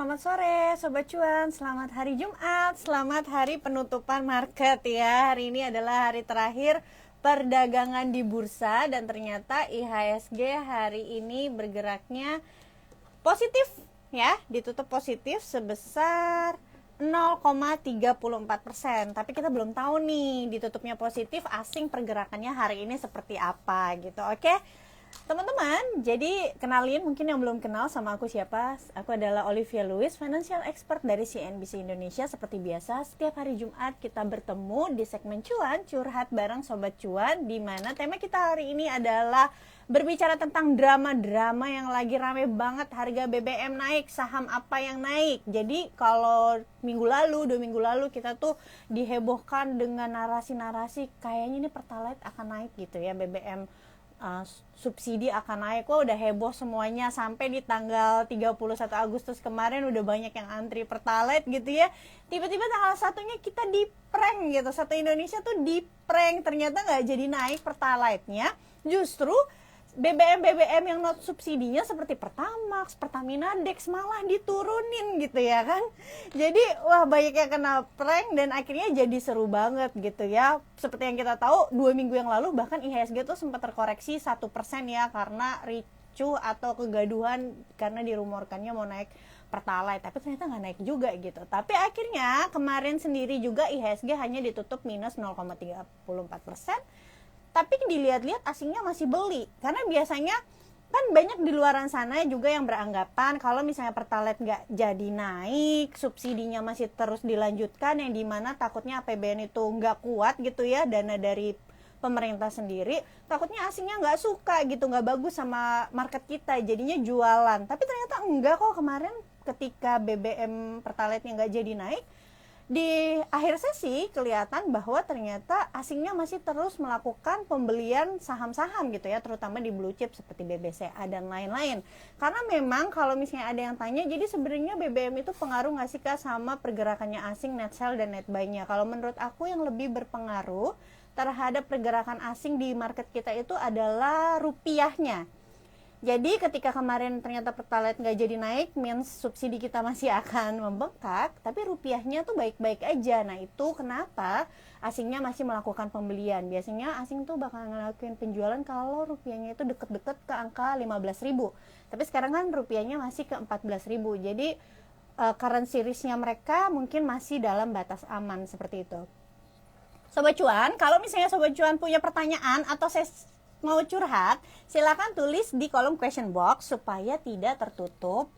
selamat sore Sobat Cuan, selamat hari Jumat, selamat hari penutupan market ya. Hari ini adalah hari terakhir perdagangan di bursa dan ternyata IHSG hari ini bergeraknya positif ya, ditutup positif sebesar 0,34%. Tapi kita belum tahu nih ditutupnya positif asing pergerakannya hari ini seperti apa gitu. Oke. Teman-teman, jadi kenalin mungkin yang belum kenal sama aku siapa. Aku adalah Olivia Lewis, financial expert dari CNBC Indonesia. Seperti biasa, setiap hari Jumat kita bertemu di segmen Cuan, curhat bareng Sobat Cuan, di mana tema kita hari ini adalah berbicara tentang drama-drama yang lagi rame banget. Harga BBM naik, saham apa yang naik. Jadi kalau minggu lalu, 2 minggu lalu kita tuh dihebohkan dengan narasi-narasi kayaknya ini Pertalite akan naik gitu ya, BBM subsidi akan naik. Wah, udah heboh semuanya sampai di tanggal 31 Agustus kemarin udah banyak yang antri Pertalite gitu ya. Tiba-tiba tanggal satunya kita di prank gitu, satu Indonesia tuh di prank, ternyata nggak jadi naik Pertalite-nya. Justru BBM yang not subsidinya seperti Pertamax, Pertamina Dex malah diturunin gitu ya kan. Jadi wah, banyak yang kena prank dan akhirnya jadi seru banget gitu ya. Seperti yang kita tahu 2 minggu yang lalu bahkan IHSG tuh sempat terkoreksi 1% ya, karena ricuh atau kegaduhan karena dirumorkannya mau naik Pertalite, tapi ternyata nggak naik juga gitu. Tapi akhirnya kemarin sendiri juga IHSG hanya ditutup minus 0,34%. Tapi dilihat-lihat asingnya masih beli, karena biasanya kan banyak di luaran sana juga yang beranggapan kalau misalnya Pertalite nggak jadi naik, subsidinya masih terus dilanjutkan, yang dimana takutnya APBN itu nggak kuat gitu ya, dana dari pemerintah sendiri, takutnya asingnya nggak suka gitu, nggak bagus sama market kita, jadinya jualan. Tapi ternyata enggak kok, kemarin ketika BBM Pertalite-nya nggak jadi naik, di akhir sesi kelihatan bahwa ternyata asingnya masih terus melakukan pembelian saham-saham gitu ya, terutama di blue chip seperti BBCA dan lain-lain. Karena memang kalau misalnya ada yang tanya, jadi sebenarnya BBM itu pengaruh nggak sih Kak sama pergerakannya asing, net sell dan net buy-nya? Kalau menurut aku yang lebih berpengaruh terhadap pergerakan asing di market kita itu adalah rupiahnya. Jadi ketika kemarin ternyata Pertalite nggak jadi naik, means subsidi kita masih akan membengkak, tapi rupiahnya tuh baik-baik aja. Nah itu kenapa asingnya masih melakukan pembelian. Biasanya asing tuh bakal ngelakuin penjualan kalau rupiahnya itu deket-deket ke angka 15.000. Tapi sekarang kan rupiahnya masih ke 14.000. Jadi currency risk-nya mereka mungkin masih dalam batas aman seperti itu. Sobat Cuan, kalau misalnya Sobat Cuan punya pertanyaan atau mau curhat, silakan tulis di kolom question box supaya tidak tertutup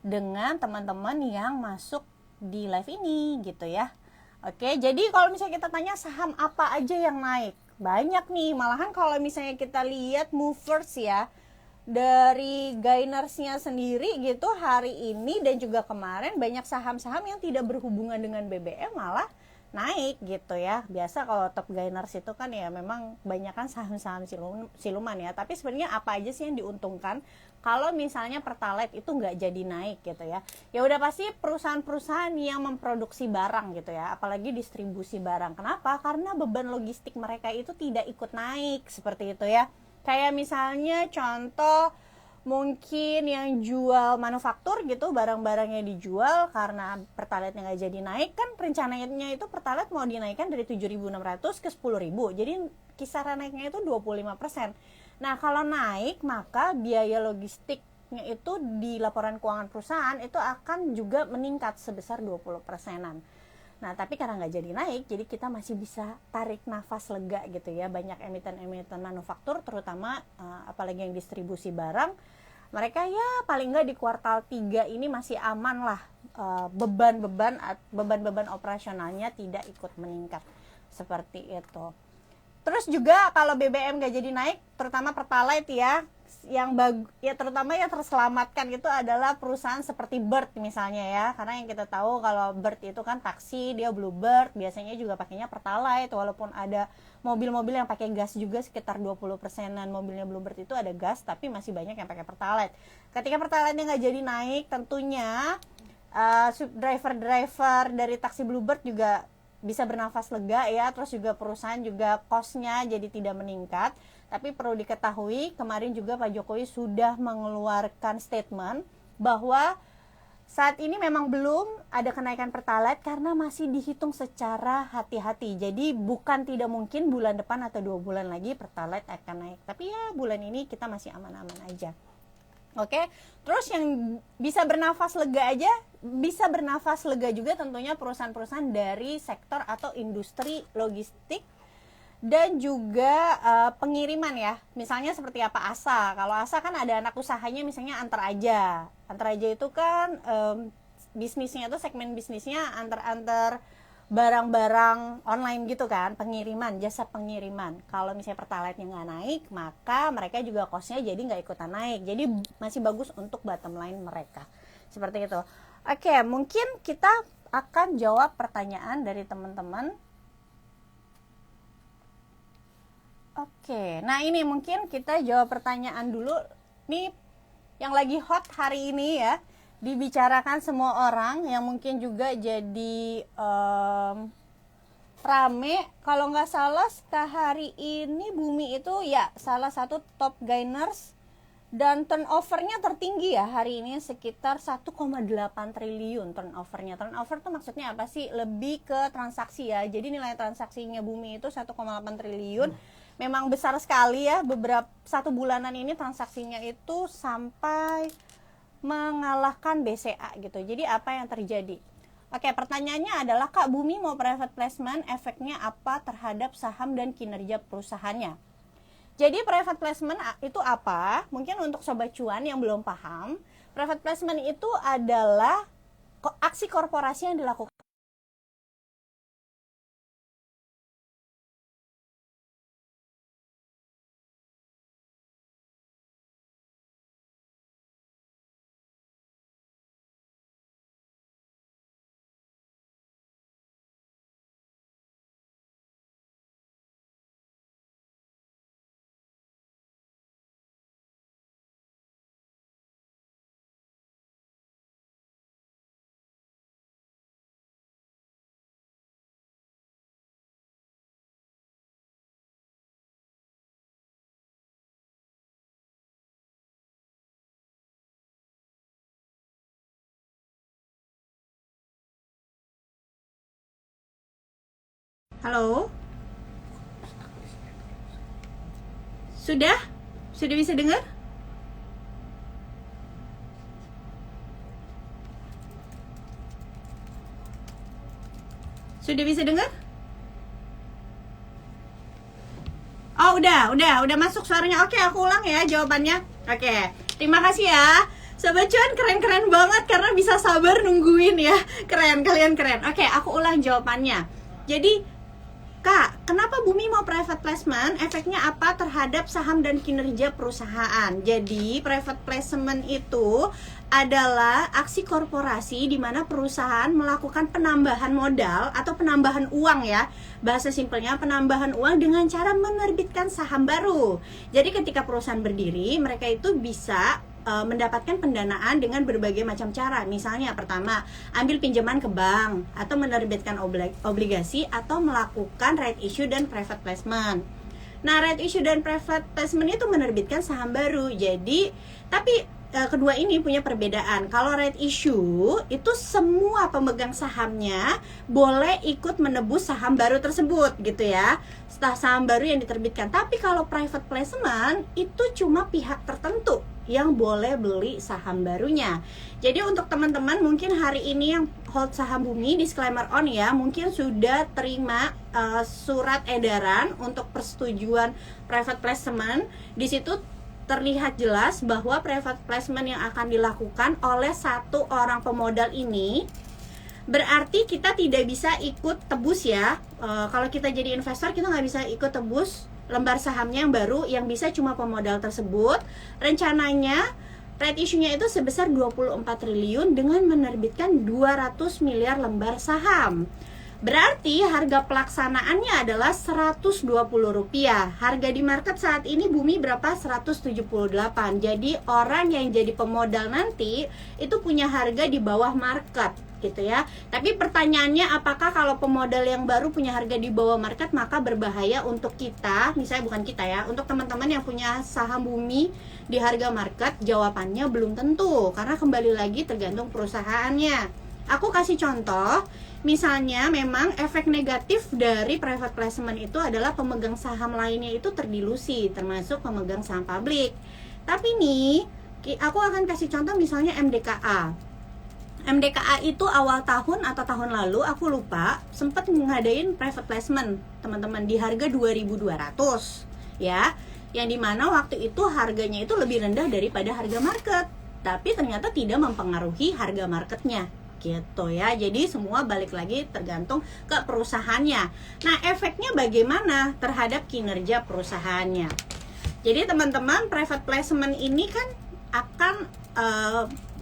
dengan teman-teman yang masuk di live ini gitu ya. Oke, jadi kalau misalnya kita tanya saham apa aja yang naik, banyak nih. Malahan kalau misalnya kita lihat movers ya, dari gainersnya sendiri gitu hari ini dan juga kemarin, banyak saham-saham yang tidak berhubungan dengan BBM malah naik gitu ya. Biasa kalau top gainers itu kan ya memang kebanyakan saham-saham siluman ya. Tapi sebenarnya apa aja sih yang diuntungkan kalau misalnya Pertalite itu nggak jadi naik gitu ya? Ya udah pasti perusahaan-perusahaan yang memproduksi barang gitu ya, apalagi distribusi barang. Kenapa? Karena beban logistik mereka itu tidak ikut naik seperti itu ya. Kayak misalnya contoh mungkin yang jual manufaktur gitu, barang-barangnya dijual karena Pertalite nggak jadi naik, kan rencananya itu Pertalite mau dinaikkan dari 7.600 ke 10.000, jadi kisaran naiknya itu 25%. Nah kalau naik maka biaya logistiknya itu di laporan keuangan perusahaan itu akan juga meningkat sebesar 20%-an. Nah tapi karena nggak jadi naik, jadi kita masih bisa tarik nafas lega gitu ya. Banyak emiten-emiten manufaktur terutama apalagi yang distribusi barang, mereka ya paling nggak di kuartal 3 ini masih aman lah, beban-beban operasionalnya tidak ikut meningkat seperti itu. Terus juga kalau BBM nggak jadi naik, terutama Pertalite ya, terutama yang terselamatkan itu adalah perusahaan seperti Bird misalnya ya, karena yang kita tahu kalau Bird itu kan taksi, dia Bluebird, biasanya juga pakainya Pertalite, walaupun ada mobil-mobil yang pakai gas juga sekitar 20%-an mobilnya Bluebird itu ada gas, tapi masih banyak yang pakai Pertalite. Ketika Pertalite-nya nggak jadi naik, tentunya driver dari taksi Bluebird juga bisa bernafas lega ya, terus juga perusahaan juga cost-nya jadi tidak meningkat. Tapi perlu diketahui kemarin juga Pak Jokowi sudah mengeluarkan statement bahwa saat ini memang belum ada kenaikan Pertalite karena masih dihitung secara hati-hati. Jadi bukan tidak mungkin bulan depan atau 2 bulan lagi Pertalite akan naik. Tapi ya bulan ini kita masih aman-aman aja. Oke, terus yang bisa bernafas lega aja, bisa bernafas lega juga tentunya perusahaan-perusahaan dari sektor atau industri logistik dan juga pengiriman ya. Misalnya seperti apa ASA. Kalau ASA kan ada anak usahanya misalnya Antar Aja. Antar Aja itu kan bisnisnya tuh segmen bisnisnya antar barang-barang online gitu kan, pengiriman, jasa pengiriman. Kalau misalnya Pertalite-nya nggak naik, maka mereka juga cost-nya jadi nggak ikutan naik. Jadi masih bagus untuk bottom line mereka. Seperti itu. Oke, mungkin kita akan jawab pertanyaan dari teman-teman. Oke, nah ini mungkin kita jawab pertanyaan dulu. Nih yang lagi hot hari ini ya, dibicarakan semua orang, yang mungkin juga jadi rame. Kalau nggak salah hari ini Bumi itu ya salah satu top gainers dan turnovernya tertinggi ya hari ini, sekitar 1,8 triliun turnovernya. Turnover tuh maksudnya apa sih? Lebih ke transaksi ya. Jadi nilai transaksinya Bumi itu 1,8 triliun. Memang besar sekali ya. Beberapa 1 bulanan ini transaksinya itu sampai mengalahkan BCA gitu. Jadi apa yang terjadi? Oke, pertanyaannya adalah, Kak, Bumi mau private placement, efeknya apa terhadap saham dan kinerja perusahaannya? Jadi private placement itu apa? Mungkin untuk sobat cuan yang belum paham, private placement itu adalah aksi korporasi yang dilakukan Halo? Sudah? Sudah bisa dengar? Sudah bisa dengar? Oh, udah masuk suaranya. Oke, aku ulang ya jawabannya. Oke, terima kasih ya. Sobat cuan keren-keren banget karena bisa sabar nungguin ya. Keren, kalian keren. Oke, aku ulang jawabannya. Jadi, Kak, kenapa Bumi mau private placement? Efeknya apa terhadap saham dan kinerja perusahaan? Jadi, private placement itu adalah aksi korporasi di mana perusahaan melakukan penambahan modal atau penambahan uang ya. Bahasa simpelnya penambahan uang dengan cara menerbitkan saham baru. Jadi, ketika perusahaan berdiri, mereka itu bisa mendapatkan pendanaan dengan berbagai macam cara. Misalnya pertama, ambil pinjaman ke bank atau menerbitkan obligasi atau melakukan right issue dan private placement. Nah, right issue dan private placement itu menerbitkan saham baru. Jadi, tapi kedua ini punya perbedaan. Kalau right issue itu semua pemegang sahamnya boleh ikut menebus saham baru tersebut gitu ya. Setelah saham baru yang diterbitkan. Tapi kalau private placement itu cuma pihak tertentu yang boleh beli saham barunya. Jadi untuk teman-teman mungkin hari ini yang hold saham Bumi, disclaimer on ya, mungkin sudah terima surat edaran untuk persetujuan private placement. Di situ terlihat jelas bahwa private placement yang akan dilakukan oleh satu orang pemodal ini berarti kita tidak bisa ikut tebus ya. Kalau kita jadi investor kita nggak bisa ikut tebus lembar sahamnya yang baru, yang bisa cuma pemodal tersebut. Rencananya right issue-nya itu sebesar 24 triliun dengan menerbitkan 200 miliar lembar saham. Berarti harga pelaksanaannya adalah Rp120. Harga di market saat ini Bumi berapa? 178. Jadi orang yang jadi pemodal nanti itu punya harga di bawah market gitu ya. Tapi pertanyaannya, apakah kalau pemodal yang baru punya harga di bawah market maka berbahaya untuk kita, misalnya bukan kita ya, untuk teman-teman yang punya saham Bumi di harga market? Jawabannya belum tentu, karena kembali lagi tergantung perusahaannya. Aku kasih contoh, misalnya memang efek negatif dari private placement itu adalah pemegang saham lainnya itu terdilusi, termasuk pemegang saham publik. Tapi nih, aku akan kasih contoh misalnya MDKA. MDKA itu awal tahun atau tahun lalu, aku lupa, sempat ngadain private placement, teman-teman, di harga 2.200 ya. Yang dimana waktu itu harganya itu lebih rendah daripada harga market, tapi ternyata tidak mempengaruhi harga marketnya gitu ya. Jadi semua balik lagi tergantung ke perusahaannya. Nah, efeknya bagaimana terhadap kinerja perusahaannya? Jadi teman-teman, private placement ini kan akan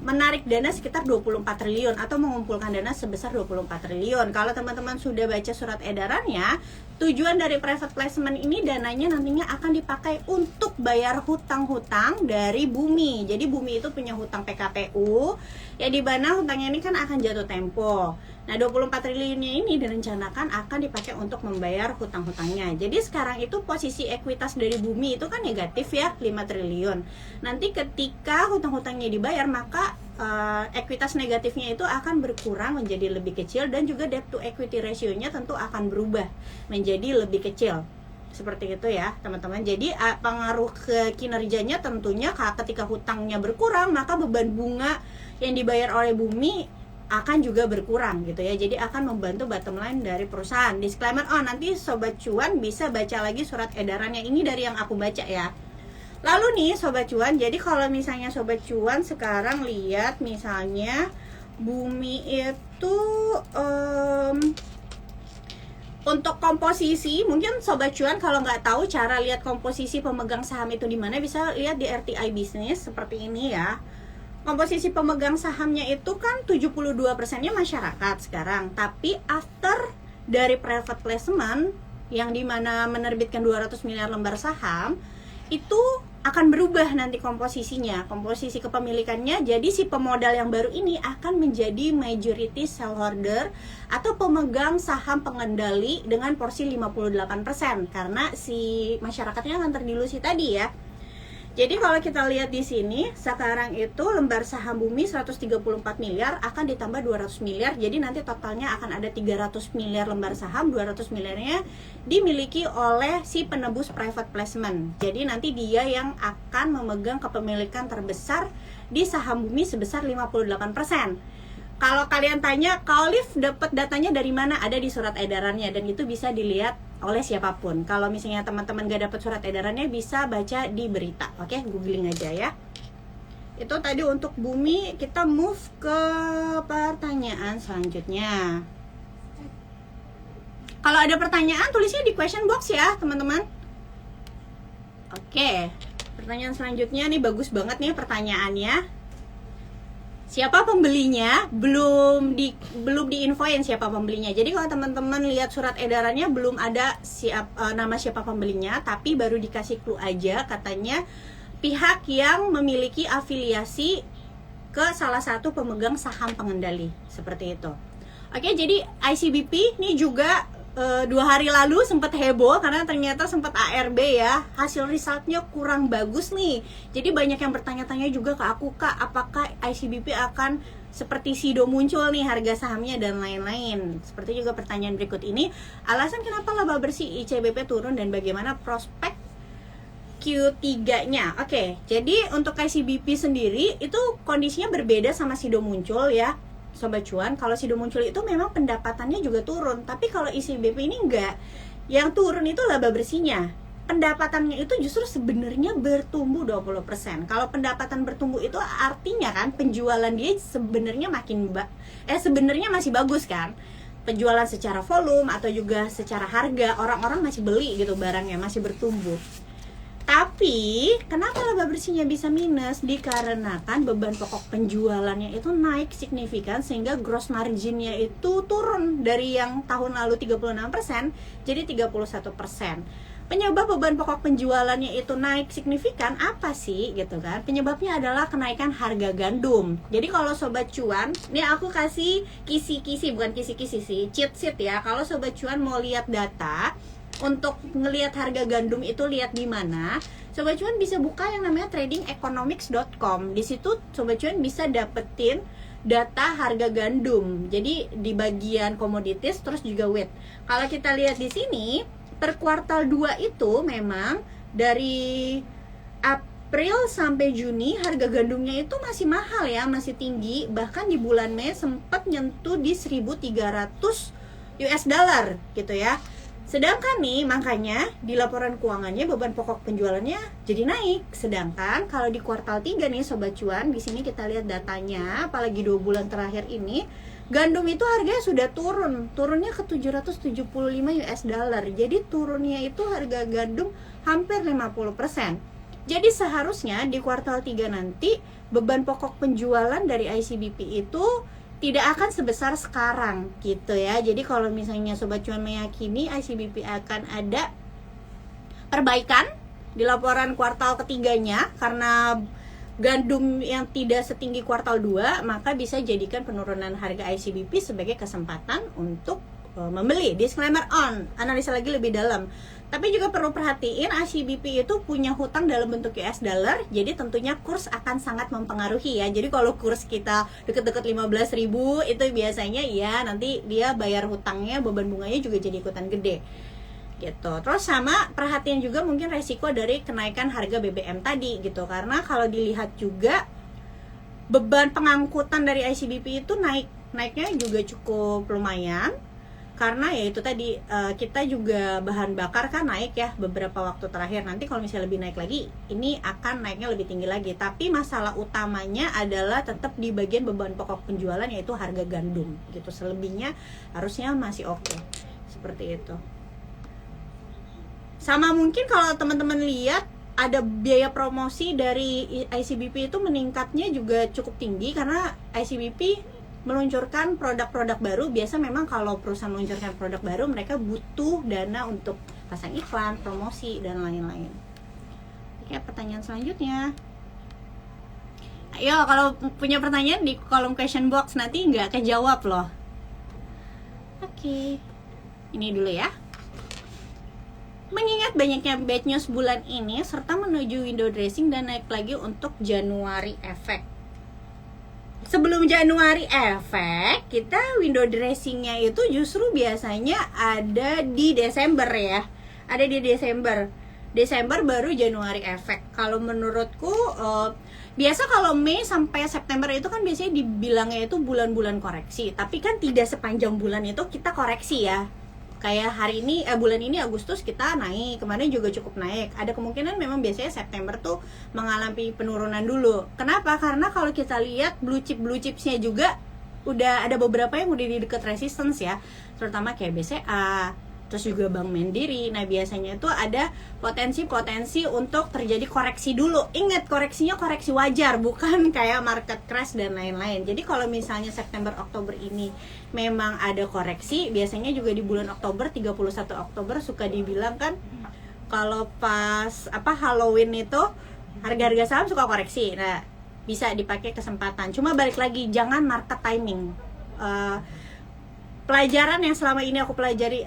menarik dana sekitar 24 triliun atau mengumpulkan dana sebesar 24 triliun. Kalau teman-teman sudah baca surat edarannya, tujuan dari private placement ini dananya nantinya akan dipakai untuk bayar hutang-hutang dari Bumi. Jadi Bumi itu punya hutang PKPU, ya di mana hutangnya ini kan akan jatuh tempo. Nah, 24 triliunnya ini direncanakan akan dipakai untuk membayar hutang-hutangnya. Jadi sekarang itu posisi ekuitas dari Bumi itu kan negatif ya, 5 triliun. Nanti ketika hutang-hutangnya dibayar, maka ekuitas negatifnya itu akan berkurang menjadi lebih kecil, dan juga debt to equity ratio-nya tentu akan berubah menjadi lebih kecil. Seperti itu ya, teman-teman. Jadi pengaruh ke kinerjanya tentunya ketika hutangnya berkurang, maka beban bunga yang dibayar oleh Bumi akan juga berkurang gitu ya. Jadi akan membantu bottom line dari perusahaan. Disclaimer, nanti Sobat Cuan bisa baca lagi surat edarannya. Ini dari yang aku baca ya. Lalu nih Sobat Cuan, jadi kalau misalnya Sobat Cuan sekarang lihat misalnya Bumi itu untuk komposisi, mungkin Sobat Cuan kalau nggak tahu cara lihat komposisi pemegang saham itu di mana, bisa lihat di RTI Bisnis seperti ini ya. Komposisi pemegang sahamnya itu kan 72%-nya masyarakat sekarang. Tapi after dari private placement yang dimana menerbitkan 200 miliar lembar saham, itu akan berubah nanti komposisinya, komposisi kepemilikannya. Jadi si pemodal yang baru ini akan menjadi majority shareholder atau pemegang saham pengendali dengan porsi 58%, karena si masyarakatnya akan terdilusi tadi ya. Jadi kalau kita lihat di sini, sekarang itu lembar saham Bumi 134 miliar akan ditambah 200 miliar. Jadi nanti totalnya akan ada 300 miliar lembar saham, 200 miliarnya dimiliki oleh si penebus private placement. Jadi nanti dia yang akan memegang kepemilikan terbesar di saham Bumi sebesar 58%. Kalau kalian tanya, Kak Olive dapat datanya dari mana? Ada di surat edarannya, dan itu bisa dilihat oleh siapapun. Kalau misalnya teman-teman gak dapat surat edarannya, bisa baca di berita. Oke, googling aja ya. Itu tadi untuk Bumi. Kita move ke pertanyaan selanjutnya. Kalau ada pertanyaan, tulisnya di question box ya teman-teman. Oke, pertanyaan selanjutnya nih, bagus banget nih pertanyaannya. Siapa pembelinya? Belum diinfoin siapa pembelinya. Jadi kalau teman-teman lihat surat edarannya, belum ada nama siapa pembelinya, tapi baru dikasih clue aja, katanya pihak yang memiliki afiliasi ke salah satu pemegang saham pengendali, seperti itu. Oke, jadi ICBP ini juga 2 hari lalu sempat heboh karena ternyata sempat ARB ya, hasil resultnya kurang bagus nih. Jadi banyak yang bertanya-tanya juga ke aku, Kak, apakah ICBP akan seperti SIDO muncul nih harga sahamnya dan lain-lain. Seperti juga pertanyaan berikut ini, alasan kenapa laba bersih ICBP turun dan bagaimana prospek Q3-nya. Oke, jadi untuk ICBP sendiri itu kondisinya berbeda sama SIDO muncul ya Sobat Cuan. Kalau SIDO muncul itu memang pendapatannya juga turun, tapi kalau ICBP ini enggak. Yang turun itu laba bersihnya. Pendapatannya itu justru sebenarnya bertumbuh 20%. Kalau pendapatan bertumbuh itu artinya kan penjualan dia sebenarnya sebenarnya masih bagus kan. Penjualan secara volume atau juga secara harga, orang-orang masih beli gitu barangnya, masih bertumbuh. Tapi kenapa laba bersihnya bisa minus? Dikarenakan beban pokok penjualannya itu naik signifikan sehingga gross marginnya itu turun dari yang tahun lalu 36% jadi 31%. Penyebab beban pokok penjualannya itu naik signifikan apa sih gitu kan? Penyebabnya adalah kenaikan harga gandum. Jadi kalau sobat cuan, ini aku kasih kisi-kisi, bukan kisi-kisi sih, cheat sheet ya. Kalau sobat cuan mau lihat data untuk ngelihat harga gandum itu lihat di mana? Sobat cuan bisa buka yang namanya tradingeconomics.com. Di situ sobat cuan bisa dapetin data harga gandum. Jadi di bagian komoditis terus juga weight. Kalau kita lihat di sini per kuartal 2 itu memang dari April sampai Juni harga gandumnya itu masih mahal ya, masih tinggi. Bahkan di bulan Mei sempat nyentuh di 1.300 US dollar gitu ya. Sedangkan nih makanya di laporan keuangannya beban pokok penjualannya jadi naik. Sedangkan kalau di kuartal 3 nih sobat cuan, di sini kita lihat datanya, apalagi 2 bulan terakhir ini gandum itu harganya sudah turunnya ke 775 US dollar. Jadi turunnya itu harga gandum hampir 50%. Jadi seharusnya di kuartal 3 nanti beban pokok penjualan dari ICBP itu tidak akan sebesar sekarang gitu ya. Jadi kalau misalnya sobat cuan meyakini ICBP akan ada perbaikan di laporan kuartal ketiganya karena gandum yang tidak setinggi kuartal 2, maka bisa jadikan penurunan harga ICBP sebagai kesempatan untuk membeli. Disclaimer on, analisa lagi lebih dalam. Tapi juga perlu perhatiin ICBP itu punya hutang dalam bentuk US dollar, jadi tentunya kurs akan sangat mempengaruhi ya. Jadi kalau kurs kita deket-deket 15.000 itu biasanya ya nanti dia bayar hutangnya, beban bunganya juga jadi ikutan gede gitu. Terus sama perhatian juga mungkin resiko dari kenaikan harga BBM tadi gitu, karena kalau dilihat juga beban pengangkutan dari ICBP itu naiknya juga cukup lumayan, karena ya itu tadi kita juga bahan bakar kan naik ya beberapa waktu terakhir. Nanti kalau misalnya lebih naik lagi, ini akan naiknya lebih tinggi lagi. Tapi masalah utamanya adalah tetap di bagian beban pokok penjualan, yaitu harga gandum gitu. Selebihnya harusnya masih oke. Seperti itu. Sama mungkin kalau teman-teman lihat ada biaya promosi dari ICBP itu meningkatnya juga cukup tinggi, karena ICBP meluncurkan produk-produk baru. Biasa memang kalau perusahaan meluncurkan produk baru, mereka butuh dana untuk pasang iklan, promosi, dan lain-lain. Oke, pertanyaan selanjutnya. Ayo, kalau punya pertanyaan di kolom question box, nanti nggak kejawab loh. Oke, ini dulu ya. Mengingat banyaknya bad news bulan ini, serta menuju window dressing dan naik lagi untuk Januari efek. Sebelum Januari efek, kita window dressingnya itu justru biasanya ada di Desember ya. Ada di Desember. Desember baru Januari efek. Kalau menurutku, biasa kalau Mei sampai September itu kan biasanya dibilangnya itu bulan-bulan koreksi. Tapi kan tidak sepanjang bulan itu kita koreksi ya. Kayak hari ini, bulan ini Agustus kita naik, kemarin juga cukup naik. Ada kemungkinan memang biasanya September tuh mengalami penurunan dulu. Kenapa? Karena kalau kita lihat blue chipsnya juga udah ada beberapa yang udah di dekat resistance ya, terutama kayak BCA, terus juga Bank Mandiri. Nah biasanya itu ada potensi untuk terjadi koreksi dulu. Ingat, koreksinya koreksi wajar, bukan kayak market crash dan lain-lain. Jadi kalau misalnya September Oktober ini memang ada koreksi, biasanya juga di bulan Oktober, 31 Oktober suka dibilang kan kalau pas Halloween itu harga-harga saham suka koreksi. Nah bisa dipakai kesempatan. Cuma balik lagi, jangan market timing. Pelajaran yang selama ini aku pelajari,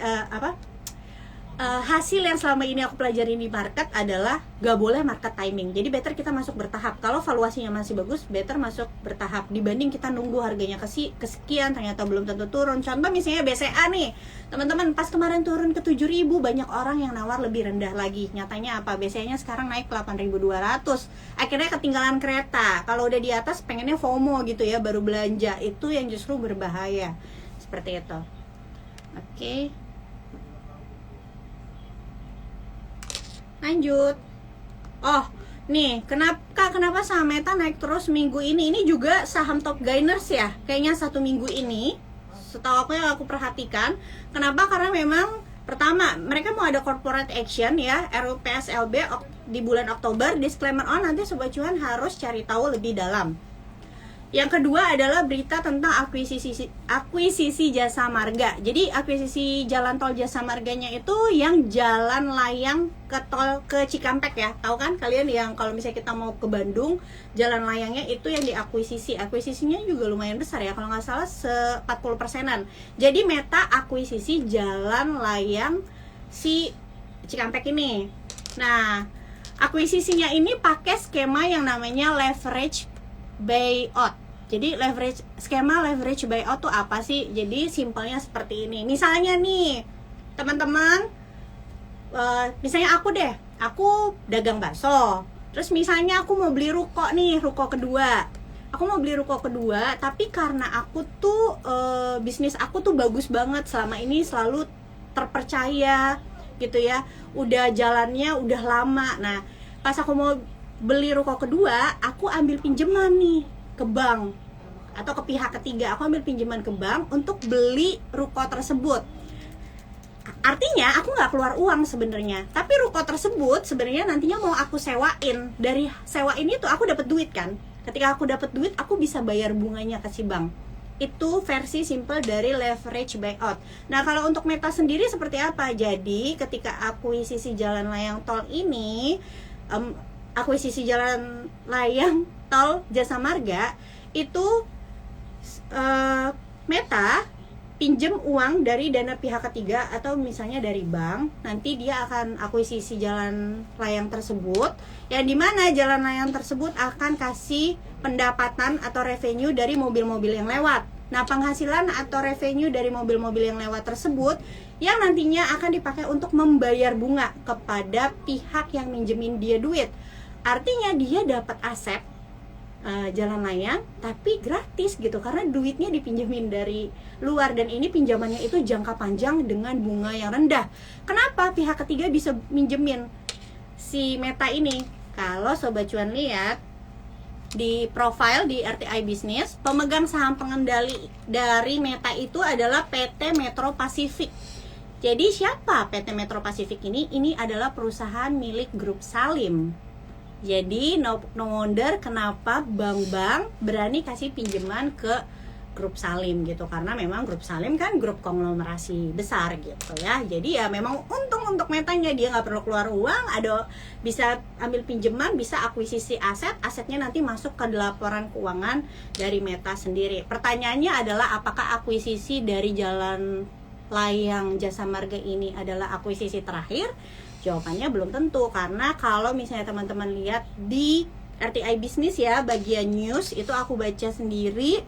hasil yang selama ini aku pelajari di market adalah gak boleh market timing. Jadi better kita masuk bertahap. Kalau valuasinya masih bagus, better masuk bertahap dibanding kita nunggu harganya kesekian ternyata belum tentu turun. Contoh misalnya BCA nih, teman-teman, pas kemarin turun ke 7.000, banyak orang yang nawar lebih rendah lagi. Nyatanya apa? BCA-nya sekarang naik 8.200. Akhirnya ketinggalan kereta. Kalau udah di atas pengennya FOMO gitu ya, baru belanja. Itu yang justru berbahaya. Seperti itu. Oke. Lanjut. Oh, nih, kenapa saham Meta naik terus minggu ini? Ini juga saham top gainers ya. Kayaknya 1 minggu ini. Setahu aku yang aku perhatikan. Kenapa? Karena memang pertama, mereka mau ada corporate action ya, RUPSLB di bulan Oktober. Disclaimer on, nanti Sobat Cuan harus cari tahu lebih dalam. Yang kedua adalah berita tentang akuisisi jasa marga. Jadi akuisisi jalan tol jasa marganya itu yang jalan layang ke tol ke Cikampek ya. Tahu kan kalian yang kalau misalnya kita mau ke Bandung, jalan layangnya itu yang diakuisisi. Akuisisinya juga lumayan besar ya, kalau nggak salah 40%-an. Jadi Meta akuisisi jalan layang si Cikampek ini. Nah, akuisisinya ini pakai skema yang namanya leverage buyout. Jadi skema leverage buyout tuh apa sih? Jadi simpelnya seperti ini. Misalnya nih, teman-teman, misalnya aku dagang bakso. Terus misalnya aku mau beli ruko nih, ruko kedua. Aku mau beli ruko kedua, tapi karena aku tuh bisnis aku tuh bagus banget selama ini, selalu terpercaya gitu ya. Udah jalannya udah lama. Nah, pas aku mau beli ruko kedua, aku ambil pinjaman nih ke bank atau ke pihak ketiga. Aku ambil pinjaman ke bank untuk beli ruko tersebut. Artinya aku nggak keluar uang sebenarnya, tapi ruko tersebut sebenarnya nantinya mau aku sewain. Dari sewa ini tuh aku dapat duit kan. Ketika aku dapat duit, aku bisa bayar bunganya ke si bank. Itu versi simple dari leverage buyout. Nah, kalau untuk Meta sendiri seperti apa? Jadi ketika akuisisi jalan layang tol ini, akuisisi jalan layang tol jasa marga itu Meta pinjem uang dari dana pihak ketiga atau misalnya dari bank. Nanti dia akan akuisisi jalan layang tersebut, yang dimana jalan layang tersebut akan kasih pendapatan atau revenue dari mobil-mobil yang lewat. Nah, penghasilan atau revenue dari mobil-mobil yang lewat tersebut yang nantinya akan dipakai untuk membayar bunga kepada pihak yang minjemin dia duit. Artinya dia dapat aset jalan layang tapi gratis gitu, karena duitnya dipinjemin dari luar, dan ini pinjamannya itu jangka panjang dengan bunga yang rendah. Kenapa pihak ketiga bisa minjemin si Meta ini? Kalau Sobat Cuan lihat di profile di RTI Bisnis, pemegang saham pengendali dari Meta itu adalah PT Metro Pacific. Jadi siapa PT Metro Pacific ini? Ini adalah perusahaan milik Grup Salim. Jadi no wonder kenapa bank-bank berani kasih pinjaman ke Grup Salim gitu, karena memang Grup Salim kan grup konglomerasi besar gitu ya. Jadi ya memang untung untuk Metanya, dia nggak perlu keluar uang, ada bisa ambil pinjaman, bisa akuisisi asetnya nanti masuk ke laporan keuangan dari Meta sendiri. Pertanyaannya adalah apakah akuisisi dari jalan layang jasa marga ini adalah akuisisi terakhir? Jawabannya belum tentu, karena kalau misalnya teman-teman lihat di RTI Bisnis ya, bagian news itu aku baca sendiri,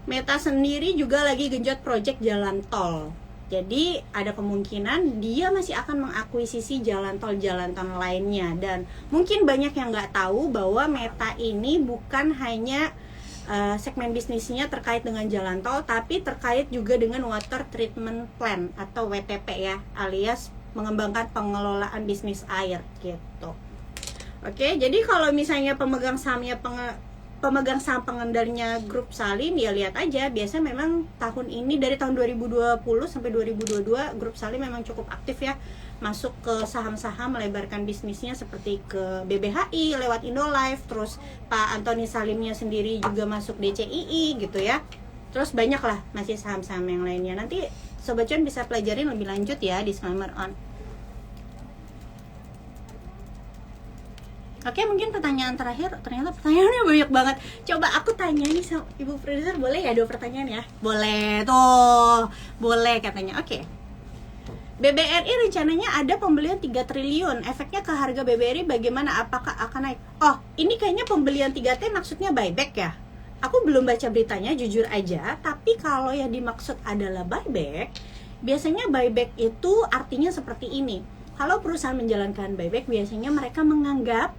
Meta sendiri juga lagi genjot project jalan tol. Jadi ada kemungkinan dia masih akan mengakuisisi jalan tol lainnya. Dan mungkin banyak yang nggak tahu bahwa Meta ini bukan hanya segmen bisnisnya terkait dengan jalan tol, tapi terkait juga dengan Water Treatment Plant atau WTP ya, alias mengembangkan pengelolaan bisnis air gitu. Oke, jadi kalau misalnya pemegang saham pengendalinya Grup Salim, ya lihat aja, biasa memang tahun ini dari tahun 2020 sampai 2022 Grup Salim memang cukup aktif ya, masuk ke saham-saham, melebarkan bisnisnya seperti ke BBHI lewat Indolife, terus Pak Antoni Salimnya sendiri juga masuk DCII gitu ya. Terus banyak lah masih saham-saham yang lainnya. Nanti Sobat Cuan bisa pelajarin lebih lanjut ya, disclaimer on. Oke, mungkin pertanyaan terakhir, ternyata pertanyaannya banyak banget. Coba aku tanya nih sama Ibu Produser, boleh ya 2 pertanyaan ya? Boleh tuh, boleh katanya. Oke. BBRI rencananya ada pembelian 3 triliun. Efeknya ke harga BBRI bagaimana? Apakah akan naik? Oh, ini kayaknya pembelian 3T maksudnya buyback ya? Aku belum baca beritanya jujur aja, tapi kalau yang dimaksud adalah buyback, biasanya buyback itu artinya seperti ini. Kalau perusahaan menjalankan buyback, biasanya mereka menganggap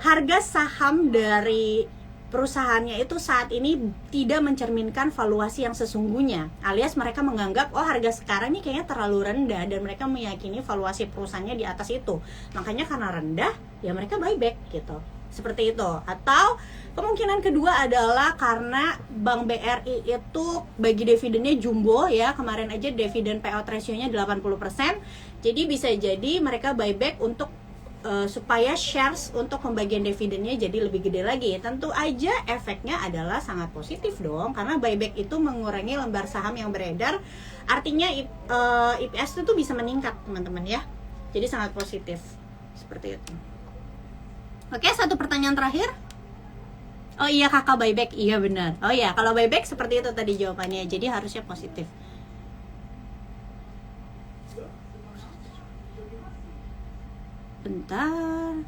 harga saham dari perusahaannya itu saat ini tidak mencerminkan valuasi yang sesungguhnya, alias mereka menganggap oh harga sekarang ini kayaknya terlalu rendah, dan mereka meyakini valuasi perusahaannya di atas itu, makanya karena rendah ya mereka buyback gitu, seperti itu. Atau kemungkinan kedua adalah karena Bank BRI itu bagi dividennya jumbo ya, kemarin aja dividen payout ratio-nya 80%, jadi bisa jadi mereka buyback untuk supaya shares untuk pembagian dividennya jadi lebih gede lagi. Tentu aja efeknya adalah sangat positif dong, karena buyback itu mengurangi lembar saham yang beredar, artinya EPS itu bisa meningkat teman-teman ya, jadi sangat positif seperti itu. Oke, satu pertanyaan terakhir. Oh iya kakak, buyback, iya benar. Oh iya, kalau buyback seperti itu tadi jawabannya, jadi harusnya positif. Bentar.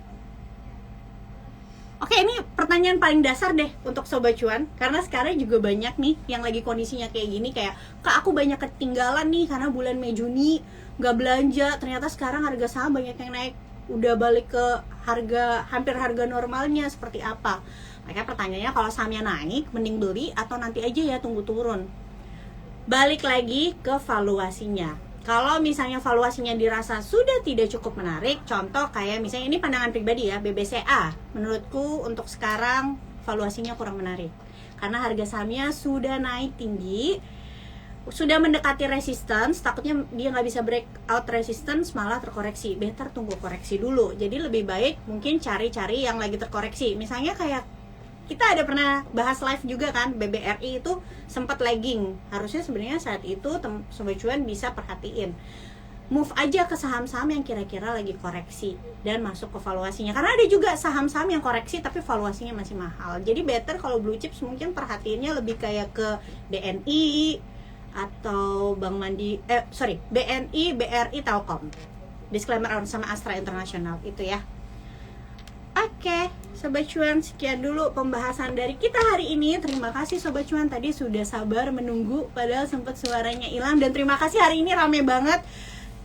Oke, ini pertanyaan paling dasar deh untuk Sobat Cuan, karena sekarang juga banyak nih yang lagi kondisinya kayak gini, kayak kak aku banyak ketinggalan nih karena bulan Mei Juni nggak belanja, ternyata sekarang harga saham banyak yang naik, udah balik ke hampir harga normalnya, seperti apa? Makanya pertanyaannya, kalau sahamnya naik mending beli atau nanti aja ya tunggu turun? Balik lagi ke valuasinya. Kalau misalnya valuasinya dirasa sudah tidak cukup menarik, contoh kayak misalnya ini pandangan pribadi ya, BBCA, menurutku untuk sekarang valuasinya kurang menarik karena harga sahamnya sudah naik tinggi, sudah mendekati resistance, takutnya dia nggak bisa break out resistance malah terkoreksi. Better tunggu koreksi dulu. Jadi lebih baik mungkin cari-cari yang lagi terkoreksi. Misalnya kayak kita ada pernah bahas live juga kan, BBRI itu sempat lagging. Harusnya sebenarnya saat itu Sobat Cuan bisa perhatiin, move aja ke saham-saham yang kira-kira lagi koreksi dan masuk ke valuasinya. Karena ada juga saham-saham yang koreksi tapi valuasinya masih mahal. Jadi better kalau blue chips mungkin perhatiinnya lebih kayak ke BNI atau BNI, BRI, Telkom. Disclaimer sama Astra International itu ya. Oke, Sobat Cuan, sekian dulu pembahasan dari kita hari ini. Terima kasih Sobat Cuan tadi sudah sabar menunggu padahal sempat suaranya hilang, dan terima kasih hari ini rame banget.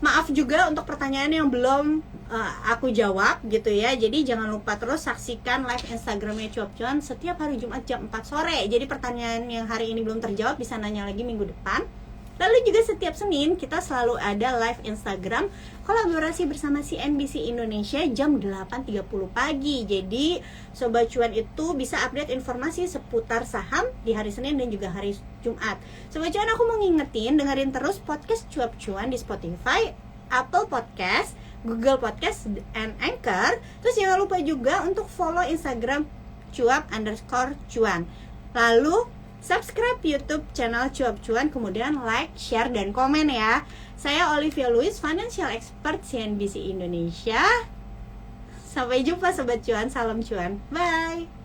Maaf juga untuk pertanyaan yang belum aku jawab gitu ya. Jadi jangan lupa terus saksikan live Instagramnya Cuap Cuan setiap hari Jumat jam 4 sore. Jadi pertanyaan yang hari ini belum terjawab bisa nanya lagi minggu depan. Lalu juga setiap Senin kita selalu ada live Instagram kolaborasi bersama CNBC Indonesia jam 8.30 pagi. Jadi Sobat Cuan itu bisa update informasi seputar saham di hari Senin dan juga hari Jumat. Sobat Cuan, aku mau ngingetin dengerin terus podcast Cuap Cuan di Spotify, Apple Podcast, Google Podcast, and Anchor. Terus jangan lupa juga untuk follow Instagram cuap_cuan. Lalu subscribe YouTube channel Cuap Cuan, kemudian like, share, dan komen ya. Saya Olivia Louis, Financial Expert CNBC Indonesia. Sampai jumpa Sobat Cuan, salam cuan, bye.